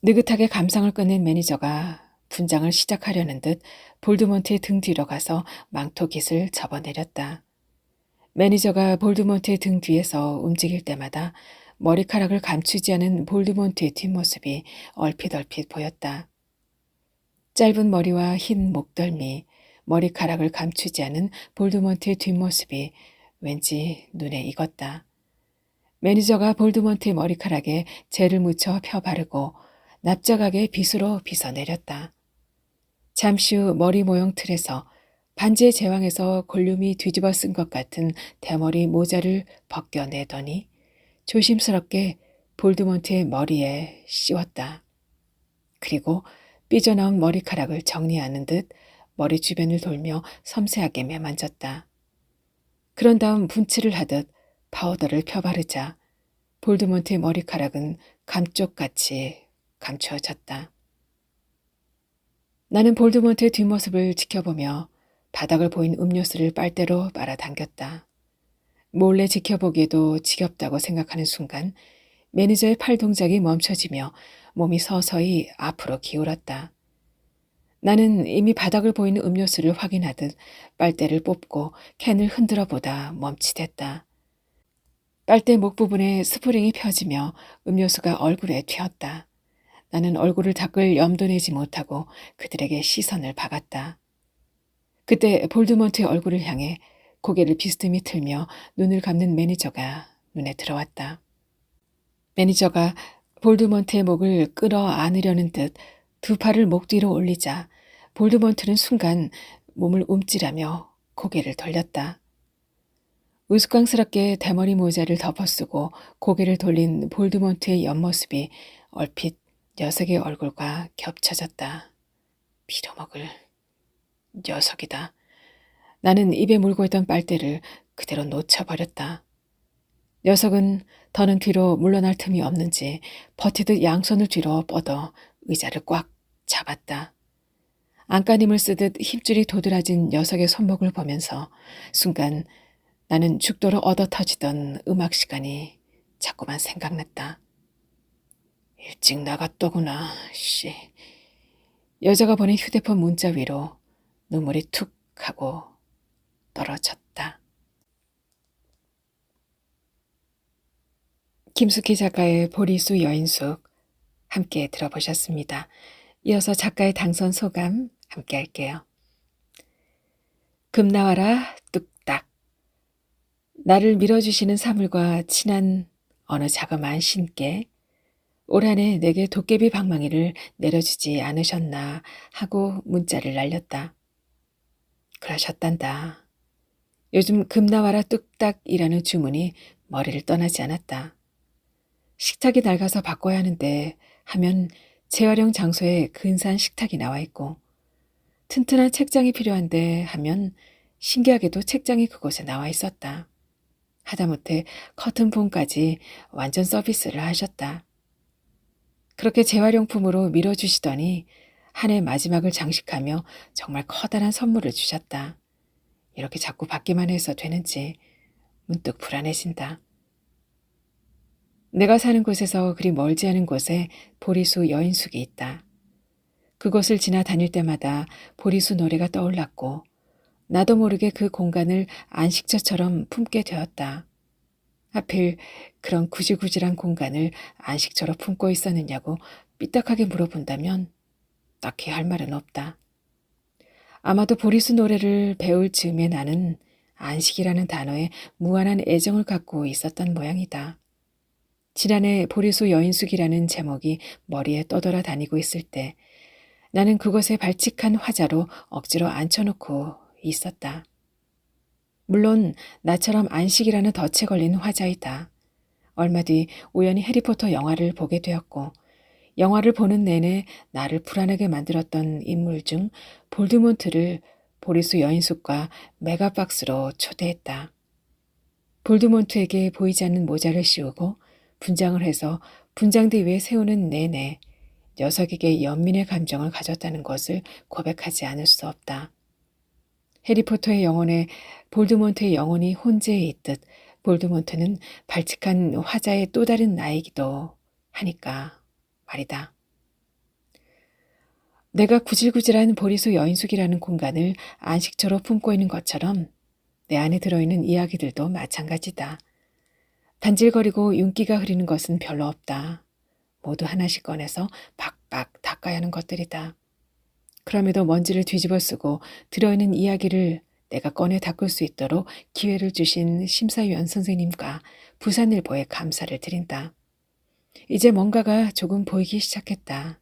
느긋하게 감상을 끝낸 매니저가 분장을 시작하려는 듯 볼드몬트의 등 뒤로 가서 망토 깃을 접어내렸다. 매니저가 볼드몬트의 등 뒤에서 움직일 때마다 머리카락을 감추지 않은 볼드몬트의 뒷모습이 얼핏얼핏 보였다. 짧은 머리와 흰 목덜미, 머리카락을 감추지 않은 볼드몬트의 뒷모습이 왠지 눈에 익었다. 매니저가 볼드몬트의 머리카락에 젤을 묻혀 펴 바르고 납작하게 빗으로 빗어내렸다. 잠시 후 머리 모형 틀에서 반지의 제왕에서 골룸이 뒤집어 쓴 것 같은 대머리 모자를 벗겨내더니 조심스럽게 볼드몬트의 머리에 씌웠다. 그리고 삐져나온 머리카락을 정리하는 듯 머리 주변을 돌며 섬세하게 매만졌다. 그런 다음 분칠을 하듯 파우더를 펴바르자 볼드몬트의 머리카락은 감쪽같이 감추어졌다. 나는 볼드몬트의 뒷모습을 지켜보며 바닥을 보인 음료수를 빨대로 빨아당겼다. 몰래 지켜보기에도 지겹다고 생각하는 순간 매니저의 팔 동작이 멈춰지며 몸이 서서히 앞으로 기울었다. 나는 이미 바닥을 보이는 음료수를 확인하듯 빨대를 뽑고 캔을 흔들어 보다 멈칫했다. 빨대 목 부분에 스프링이 펴지며 음료수가 얼굴에 튀었다. 나는 얼굴을 닦을 염도 내지 못하고 그들에게 시선을 박았다. 그때 볼드몬트의 얼굴을 향해 고개를 비스듬히 틀며 눈을 감는 매니저가 눈에 들어왔다. 매니저가 볼드몬트의 목을 끌어 안으려는 듯 두 팔을 목 뒤로 올리자 볼드몬트는 순간 몸을 움찔하며 고개를 돌렸다. 우스꽝스럽게 대머리 모자를 덮어쓰고 고개를 돌린 볼드몬트의 옆모습이 얼핏 녀석의 얼굴과 겹쳐졌다. 빌어먹을 녀석이다. 나는 입에 물고 있던 빨대를 그대로 놓쳐버렸다. 녀석은 더는 뒤로 물러날 틈이 없는지 버티듯 양손을 뒤로 뻗어 의자를 꽉 잡았다. 안간힘을 쓰듯 힘줄이 도드라진 녀석의 손목을 보면서 순간 나는 죽도록 얻어터지던 음악 시간이 자꾸만 생각났다. 일찍 나갔더구나, 씨. 여자가 보낸 휴대폰 문자 위로 눈물이 툭 하고 떨어졌다. 김숙희 작가의 보리수 여인숙 함께 들어보셨습니다. 이어서 작가의 당선 소감 함께 할게요. 금 나와라 뚝딱. 나를 밀어주시는 사물과 친한 어느 자그마한 신께 올 한해 내게 도깨비 방망이를 내려주지 않으셨나 하고 문자를 날렸다. 그러셨단다. 요즘 금 나와라 뚝딱이라는 주문이 머리를 떠나지 않았다. 식탁이 낡아서 바꿔야 하는데 하면 재활용 장소에 근사한 식탁이 나와 있고 튼튼한 책장이 필요한데 하면 신기하게도 책장이 그곳에 나와 있었다. 하다못해 커튼폰까지 완전 서비스를 하셨다. 그렇게 재활용품으로 밀어주시더니 한 해 마지막을 장식하며 정말 커다란 선물을 주셨다. 이렇게 자꾸 받기만 해서 되는지 문득 불안해진다. 내가 사는 곳에서 그리 멀지 않은 곳에 보리수 여인숙이 있다. 그곳을 지나다닐 때마다 보리수 노래가 떠올랐고 나도 모르게 그 공간을 안식처처럼 품게 되었다. 하필 그런 구질구질한 공간을 안식처로 품고 있었느냐고 삐딱하게 물어본다면 딱히 할 말은 없다. 아마도 보리수 노래를 배울 즈음에 나는 안식이라는 단어에 무한한 애정을 갖고 있었던 모양이다. 지난해 보리수 여인숙이라는 제목이 머리에 떠돌아 다니고 있을 때 나는 그곳에 발칙한 화자로 억지로 앉혀놓고 있었다. 물론 나처럼 안식이라는 덫에 걸린 화자이다. 얼마 뒤 우연히 해리포터 영화를 보게 되었고 영화를 보는 내내 나를 불안하게 만들었던 인물 중 볼드몬트를 보리수 여인숙과 메가박스로 초대했다. 볼드몬트에게 보이지 않는 모자를 씌우고 분장을 해서 분장대 위에 세우는 내내 녀석에게 연민의 감정을 가졌다는 것을 고백하지 않을 수 없다. 해리포터의 영혼에 볼드몬트의 영혼이 혼재해 있듯 볼드몬트는 발칙한 화자의 또 다른 나이기도 하니까 말이다. 내가 구질구질한 보리수 여인숙이라는 공간을 안식처로 품고 있는 것처럼 내 안에 들어있는 이야기들도 마찬가지다. 반질거리고 윤기가 흐리는 것은 별로 없다. 모두 하나씩 꺼내서 박박 닦아야 하는 것들이다. 그럼에도 먼지를 뒤집어 쓰고 들어있는 이야기를 내가 꺼내 닦을 수 있도록 기회를 주신 심사위원 선생님과 부산일보에 감사를 드린다. 이제 뭔가가 조금 보이기 시작했다.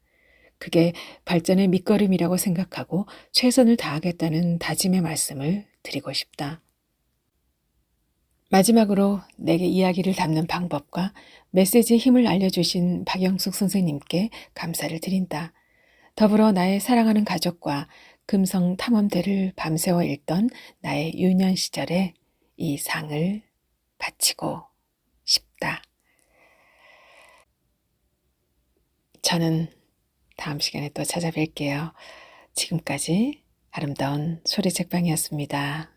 그게 발전의 밑거름이라고 생각하고 최선을 다하겠다는 다짐의 말씀을 드리고 싶다. 마지막으로 내게 이야기를 담는 방법과 메시지의 힘을 알려주신 박영숙 선생님께 감사를 드린다. 더불어 나의 사랑하는 가족과 금성 탐험대를 밤새워 읽던 나의 유년 시절에 이 상을 바치고 싶다. 저는 다음 시간에 또 찾아뵐게요. 지금까지 아름다운 소리책방이었습니다.